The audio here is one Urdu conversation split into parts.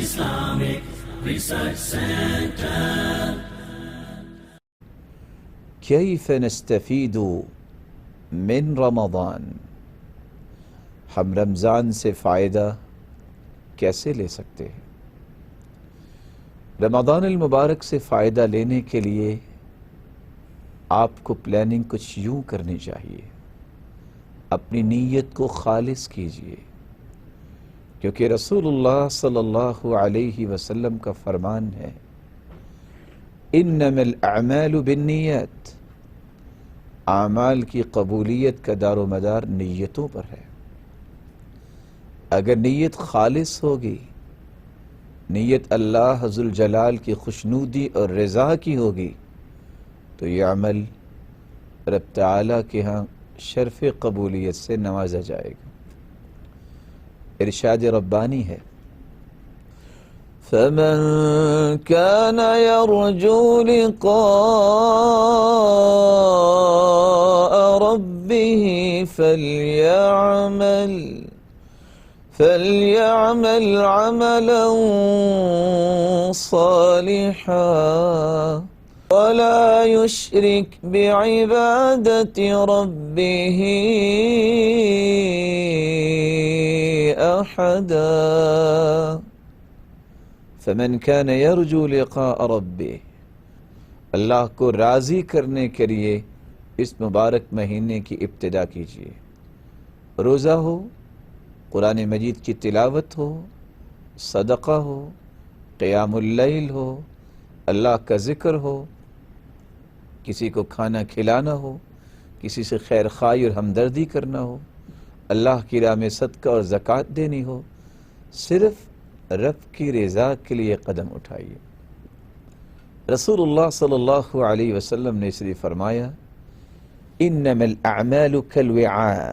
Islamic Research Center. كيف نستفيد من رمضان؟ ہم رمضان سے فائدہ کیسے لے سکتے ہیں؟ رمضان المبارک سے فائدہ لینے کے لیے آپ کو پلاننگ کچھ یوں کرنی چاہیے. اپنی نیت کو خالص کیجئے، کیونکہ رسول اللہ صلی اللہ علیہ وسلم کا فرمان ہے، انما الاعمال بالنیات، اعمال کی قبولیت کا دار و مدار نیتوں پر ہے. اگر نیت خالص ہوگی، نیت اللہ ذوالجلال کی خوشنودی اور رضا کی ہوگی، تو یہ عمل رب تعالیٰ کے ہاں شرف قبولیت سے نوازا جائے گا. ارشاد ربانی ہے، فَمَن كَانَ يَرْجُو لِقَاءَ رَبِّهِ فَلْيَعْمَلْ عَمَلًا صَالِحًا وَلَا يُشْرِكْ بِعِبَادَةِ رَبِّهِ أَحَدًا. فَمَنْ كَانَ يَرْجُو لِقَاءَ رَبِّهِ، اللہ کو راضی کرنے کے لیے اس مبارک مہینے کی ابتدا کیجیے. روزہ ہو، قرآن مجید کی تلاوت ہو، صدقہ ہو، قیام اللیل ہو، اللہ کا ذکر ہو، کسی کو کھانا کھلانا ہو، کسی سے خیر خواہی اور ہمدردی کرنا ہو، اللہ کی راہ میں صدقہ اور زکوٰۃ دینی ہو، صرف رب کی رضا کے لیے قدم اٹھائیے. رسول اللہ صلی اللہ علیہ وسلم نے اس لیے فرمایا، انما الاعمال کالوعاء،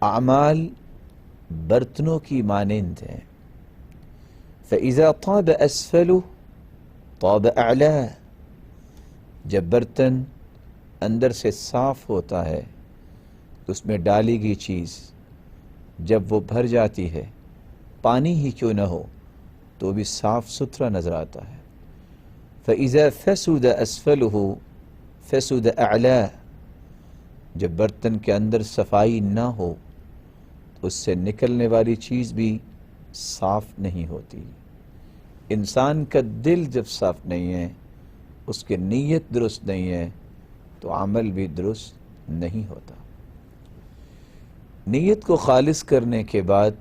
اعمال برتنوں کی مانند ہیں. فاذا طاب اسفله طاب اعلاه، جب برتن اندر سے صاف ہوتا ہے تو اس میں ڈالی گئی چیز جب وہ بھر جاتی ہے، پانی ہی کیوں نہ ہو تو بھی صاف ستھرا نظر آتا ہے. فَإِذَا فَسُدَ أَسْفَلُهُ فَسُدَ أَعْلَاهُ، جب برتن کے اندر صفائی نہ ہو تو اس سے نکلنے والی چیز بھی صاف نہیں ہوتی. انسان کا دل جب صاف نہیں ہے، اس کی نیت درست نہیں ہے، تو عمل بھی درست نہیں ہوتا. نیت کو خالص کرنے کے بعد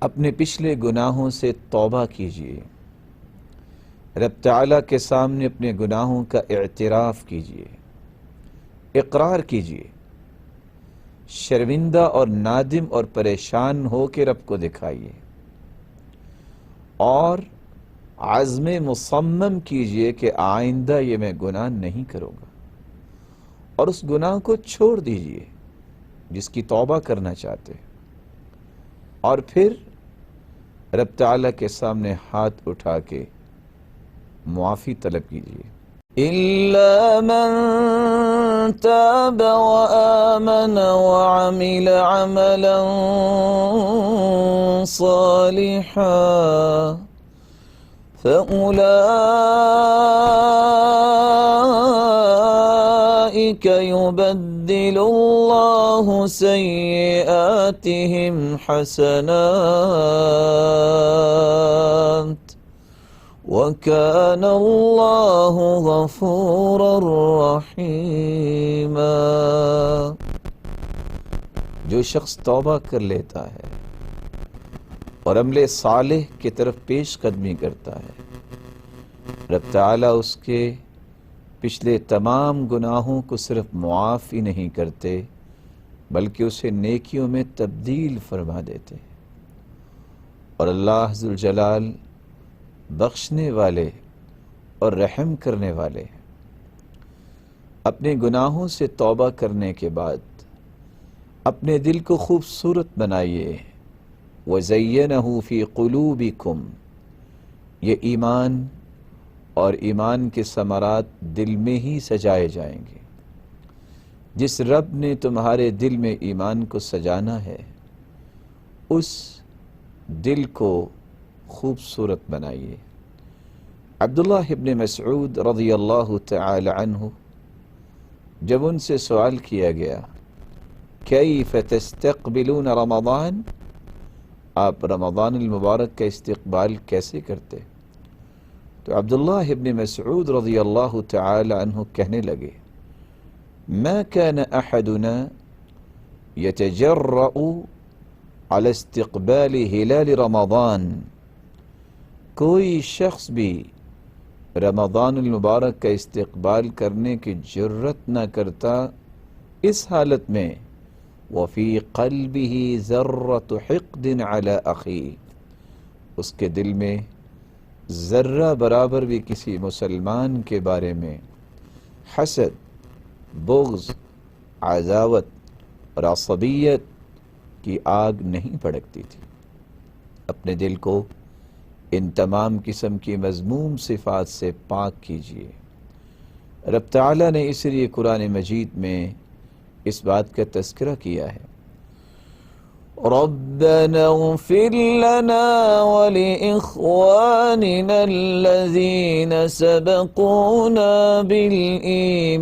اپنے پچھلے گناہوں سے توبہ کیجیے. رب تعالیٰ کے سامنے اپنے گناہوں کا اعتراف کیجیے، اقرار کیجیے. شرمندہ اور نادم اور پریشان ہو کے رب کو دکھائیے، اور عزم مصمم کیجیے کہ آئندہ یہ میں گناہ نہیں کروں گا، اور اس گناہ کو چھوڑ دیجیے جس کی توبہ کرنا چاہتے. اور پھر رب تعالیٰ کے سامنے ہاتھ اٹھا کے معافی طلب کیجیے. إِلَّا مَن تَابَ وَآمَنَ وَعَمِلَ عَمَلًا صَالِحًا فَأُولَٰئِكَ يُبَدِّلُ اللَّهُ سَيِّئَاتِهِمْ حَسَنَاتٍ وَكَانَ اللَّهُ غَفُورًا رَحِيمًا. جو شخص توبہ کر لیتا ہے اور عمل صالح کی طرف پیش قدمی کرتا ہے، رب تعالیٰ اس کے پچھلے تمام گناہوں کو صرف معاف ہی نہیں کرتے بلکہ اسے نیکیوں میں تبدیل فرما دیتے. اور اللہ ذوالجلال بخشنے والے اور رحم کرنے والے. اپنے گناہوں سے توبہ کرنے کے بعد اپنے دل کو خوبصورت بنائیے. وَزَيَّنَهُ فِي قُلُوبِكُمْ، یہ ایمان اور ایمان کے ثمرات دل میں ہی سجائے جائیں گے. جس رب نے تمہارے دل میں ایمان کو سجانا ہے، اس دل کو خوبصورت بنائیے۔ عبداللہ ابن مسعود رضی اللہ تعالی عنہ جب ان سے سوال کیا گیا کیف تستقبلون رمضان، آپ رمضان المبارک کا استقبال کیسے کرتے، تو عبداللہ ابن مسعود رضی اللہ تعالی عنہ کہنے لگے ما كان احدنا يتجرأ على استقبال ہلال رمضان، کوئی شخص بھی رمضان المبارک کا استقبال کرنے کی جرت نہ کرتا اس حالت میں وفی قلبہ ذرۃ حقد علی اخیہ، اس کے دل میں ذرہ برابر بھی کسی مسلمان کے بارے میں حسد، بغض، عداوت اور عصبیت کی آگ نہیں بھڑکتی تھی۔ اپنے دل کو ان تمام قسم کی مذموم صفات سے پاک کیجیے۔ رب تعالیٰ نے اس لیے قرآن مجید میں اس بات کا تذکرہ کیا ہے ربنا اغفر لنا ولإخواننا الذين سبقونا بالإيمان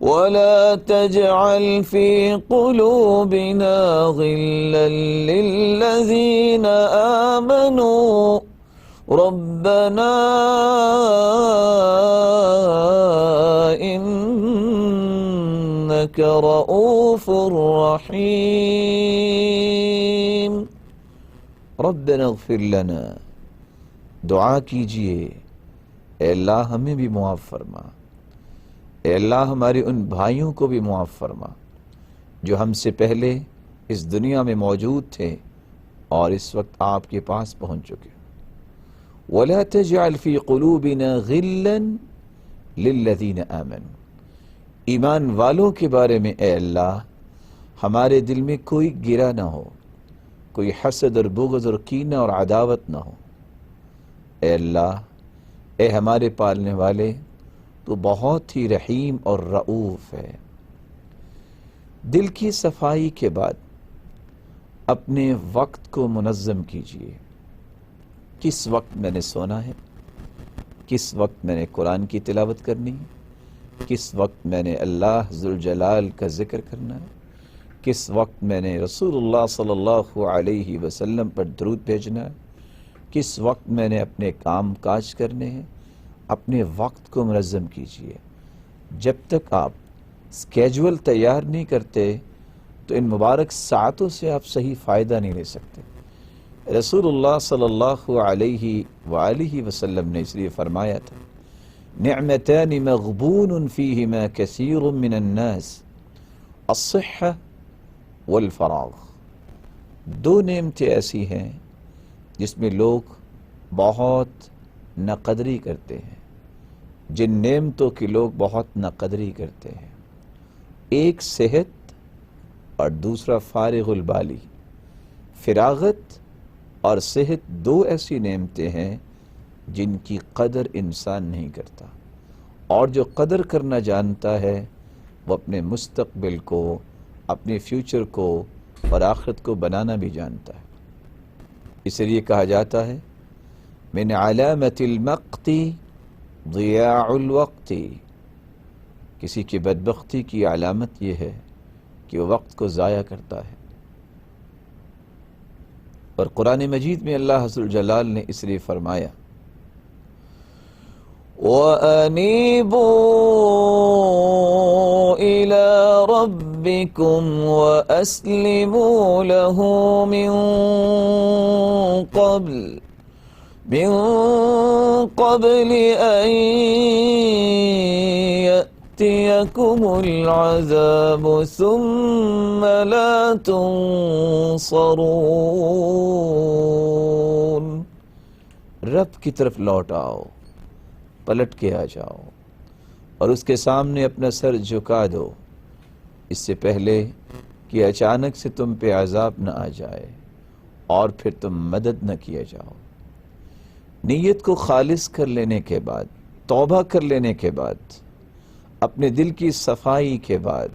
ولا تجعل في قلوبنا غلا للذين آمنوا ربنا إنك رؤوف رحيم۔ ربنا اغفر لنا، دعا کیجئے اے اللہ ہمیں بھی معاف فرما، اے اللہ ہمارے ان بھائیوں کو بھی معاف فرما جو ہم سے پہلے اس دنیا میں موجود تھے اور اس وقت آپ کے پاس پہنچ چکے۔ وَلَا تَجْعَلْ فِي قُلُوبِنَا غِلًّا لِلَّذِينَ آمَنُوا، ایمان والوں کے بارے میں اے اللہ ہمارے دل میں کوئی گرہ نہ ہو، کوئی حسد اور بغض اور کینہ اور عداوت نہ ہو۔ اے اللہ، اے ہمارے پالنے والے، تو بہت ہی رحیم اور رؤوف ہے۔ دل کی صفائی کے بعد اپنے وقت کو منظم کیجیے۔ کس وقت میں نے سونا ہے، کس وقت میں نے قرآن کی تلاوت کرنی ہے، کس وقت میں نے اللہ ذوالجلال کا ذکر کرنا ہے، کس وقت میں نے رسول اللہ صلی اللہ علیہ وسلم پر درود بھیجنا ہے، کس وقت میں نے اپنے کام کاج کرنے ہیں۔ اپنے وقت کو منظم کیجیے۔ جب تک آپ اسکیجول تیار نہیں کرتے تو ان مبارک ساعتوں سے آپ صحیح فائدہ نہیں لے سکتے۔ رسول اللہ صلی اللہ علیہ وآلہ وسلم نے اس لیے فرمایا تھا نعمتان مغبون فیہما کثیر من الناس الصحہ والفراغ، دو نعمتیں ایسی ہیں جس میں لوگ بہت ناقدری کرتے ہیں، جن نعمتوں کی لوگ بہت ناقدری کرتے ہیں، ایک صحت اور دوسرا فارغ البالی۔ فراغت اور صحت دو ایسی نعمتیں ہیں جن کی قدر انسان نہیں کرتا، اور جو قدر کرنا جانتا ہے وہ اپنے مستقبل کو، اپنے فیوچر کو اور آخرت کو بنانا بھی جانتا ہے۔ اس لیے کہا جاتا ہے من علامت المقت ضیاع الوقت، کسی کی بدبختی کی علامت یہ ہے کہ وہ وقت کو ضائع کرتا ہے۔ اور قرآن مجید میں اللہ ذوالجلال نے اس لیے فرمایا وَأَنِيبُوا إِلَىٰ رَبِّكُمْ وَأَسْلِمُوا لَهُ من قبل أن يأتيكم العذاب ثم لا تنصرون، رب کی طرف لوٹ آؤ، پلٹ کے آ جاؤ اور اس کے سامنے اپنا سر جھکا دو، اس سے پہلے کہ اچانک سے تم پہ عذاب نہ آ جائے اور پھر تم مدد نہ کیا جاؤ۔ نیت کو خالص کر لینے کے بعد، توبہ کر لینے کے بعد، اپنے دل کی صفائی کے بعد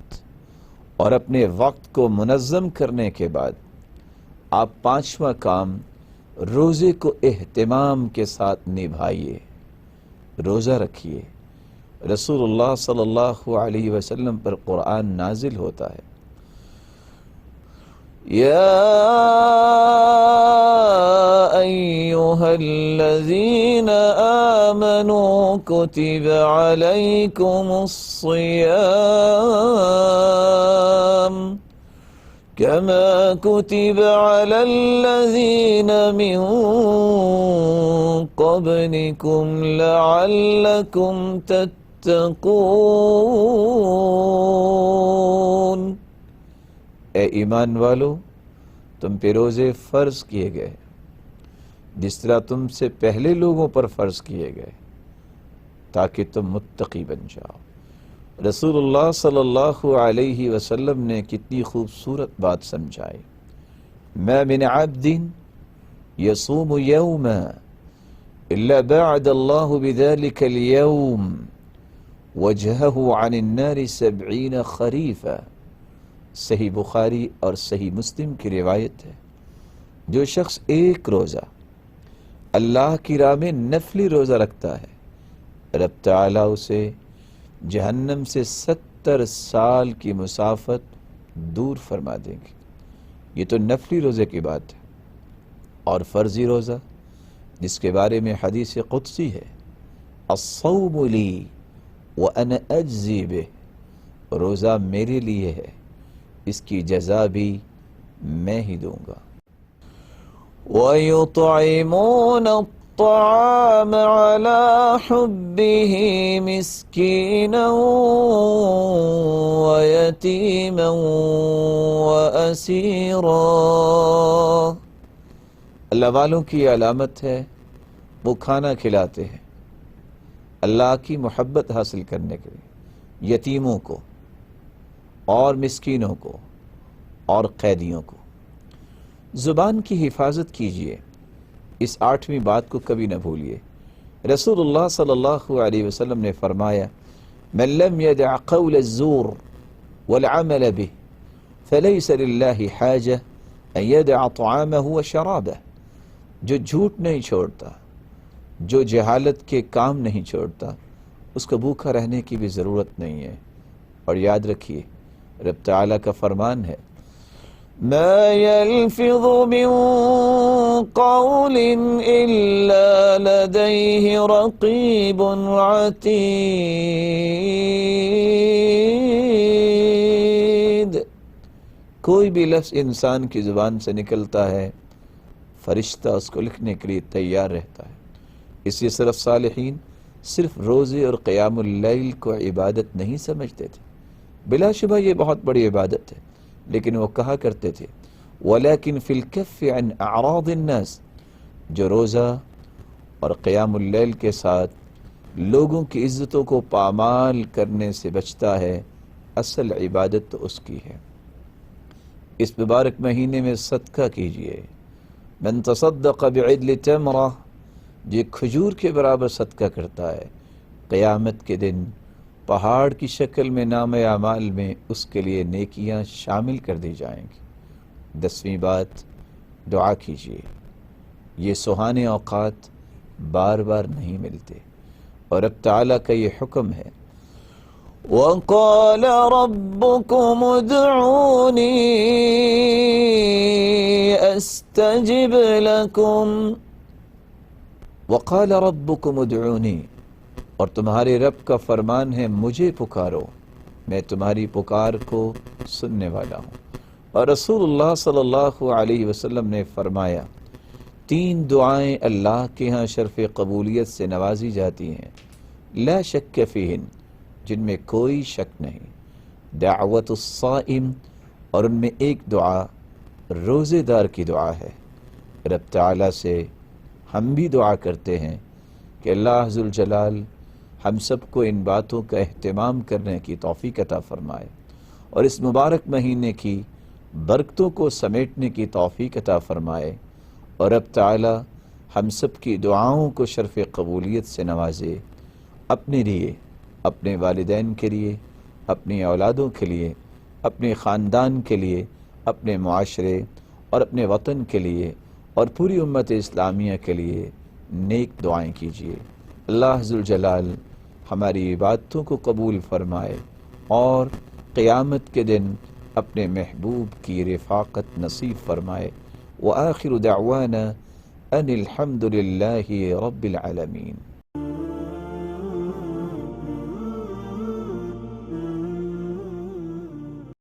اور اپنے وقت کو منظم کرنے کے بعد آپ 5واں کام روزے کو اہتمام کے ساتھ نبھائیے، روزہ رکھیے۔ رسول اللہ صلی اللہ علیہ وسلم پر قرآن نازل ہوتا ہے، یا ایھا الذین آمنوا کتب علیکم الصیام كما كتب على الذين من قبلكم لعلكم تتقون۔ اے ایمان والو، تم پہ روزے فرض کیے گئے جس طرح تم سے پہلے لوگوں پر فرض کیے گئے تاکہ تم متقی بن جاؤ۔ رسول اللہ صلی اللہ علیہ وسلم نے کتنی خوبصورت بات سمجھائی، ما من عبد يصوم يوما الا بعد الله بذلك اليوم وجهه عن النار 70 خریفا۔ صحیح بخاری اور صحیح مسلم کی روایت ہے، جو شخص ایک روزہ اللہ کی راہ میں نفلی روزہ رکھتا ہے، رب تعالیٰ اسے جہنم سے 70 سال کی مسافت دور فرما دیں گے۔ یہ تو نفلی روزے کی بات ہے، اور فرضی روزہ جس کے بارے میں حدیث قدسی ہے، الصوم لی وانا اجزی بہ، روزہ میرے لیے ہے، اس کی جزا بھی میں ہی دوں گا۔ وَيُطْعِمُونَ الطَّعَامَ عَلَى حُبِّهِ مِسْكِينًا وَيَتِيمًا وَأَسِيرًا۔ اللہ والوں کی علامت ہے وہ کھانا کھلاتے ہیں اللہ کی محبت حاصل کرنے کے لیے، یتیموں کو اور مسکینوں کو اور قیدیوں کو۔ زبان کی حفاظت کیجیے، اس 8ویں بات کو کبھی نہ بھولیے۔ رسول اللہ صلی اللہ علیہ وسلم نے فرمایا، من لم يدع قول الزور والعمل به فليس لله حاجة ان يدع طعامه وشرابه۔ جو جھوٹ نہیں چھوڑتا، جو جہالت کے کام نہیں چھوڑتا، اس کو بھوکا رہنے کی بھی ضرورت نہیں ہے۔ اور یاد رکھیے، رب تعالیٰ کا فرمان ہے، ما يلفظ من قول الا لديه رقيب عتيد۔ کوئی بھی لفظ انسان کی زبان سے نکلتا ہے، فرشتہ اس کو لکھنے کے لیے تیار رہتا ہے۔ اس لیے صرف صالحین صرف روزے اور قیام اللیل کو عبادت نہیں سمجھتے تھے، بلا شبہ یہ بہت بڑی عبادت ہے، لیکن وہ کہا کرتے تھے وَلَكِنْ فِي الْكَفِّ عَنْ أَعْرَاضِ النَّاسِ، جو روزہ اور قیام اللیل کے ساتھ لوگوں کی عزتوں کو پامال کرنے سے بچتا ہے، اصل عبادت تو اس کی ہے۔ اس مبارک مہینے میں صدقہ کیجئے۔ من تصدق بعدل تمرہ، جو کھجور کے برابر صدقہ کرتا ہے، قیامت کے دن پہاڑ کی شکل میں نام اعمال میں اس کے لیے نیکیاں شامل کر دی جائیں گی۔ 10ویں بات، دعا کیجیے۔ یہ سہانے اوقات بار بار نہیں ملتے، اور رب تعالیٰ کا یہ حکم ہے، وَقَالَ رَبُّكُمُ ادْعُونِي أَسْتَجِبْ لَكُمْ۔ وَقَالَ رَبُّكُمُ ادْعُونِي، اور تمہارے رب کا فرمان ہے، مجھے پکارو، میں تمہاری پکار کو سننے والا ہوں۔ اور رسول اللہ صلی اللہ علیہ وسلم نے فرمایا، 3 دعائیں اللہ کے ہاں شرف قبولیت سے نوازی جاتی ہیں، لا شک فیہن، جن میں کوئی شک نہیں، دعوت الصائم، اور ان میں ایک دعا روزے دار کی دعا ہے۔ رب تعالیٰ سے ہم بھی دعا کرتے ہیں کہ اللہ ذوالجلال ہم سب کو ان باتوں کا اہتمام کرنے کی توفیق عطا فرمائے، اور اس مبارک مہینے کی برکتوں کو سمیٹنے کی توفیق عطا فرمائے، اور رب تعالی ہم سب کی دعاؤں کو شرف قبولیت سے نوازے، اپنے لیے، اپنے والدین کے لیے، اپنی اولادوں کے لیے، اپنے خاندان کے لیے، اپنے معاشرے اور اپنے وطن کے لیے اور پوری امت اسلامیہ کے لیے نیک دعائیں کیجیے۔ اللہ ذوالجلال ہماری عبادتوں کو قبول فرمائے اور قیامت کے دن اپنے محبوب کی رفاقت نصیب فرمائے۔ وآخر دعوانا ان الحمد للہ رب العالمین۔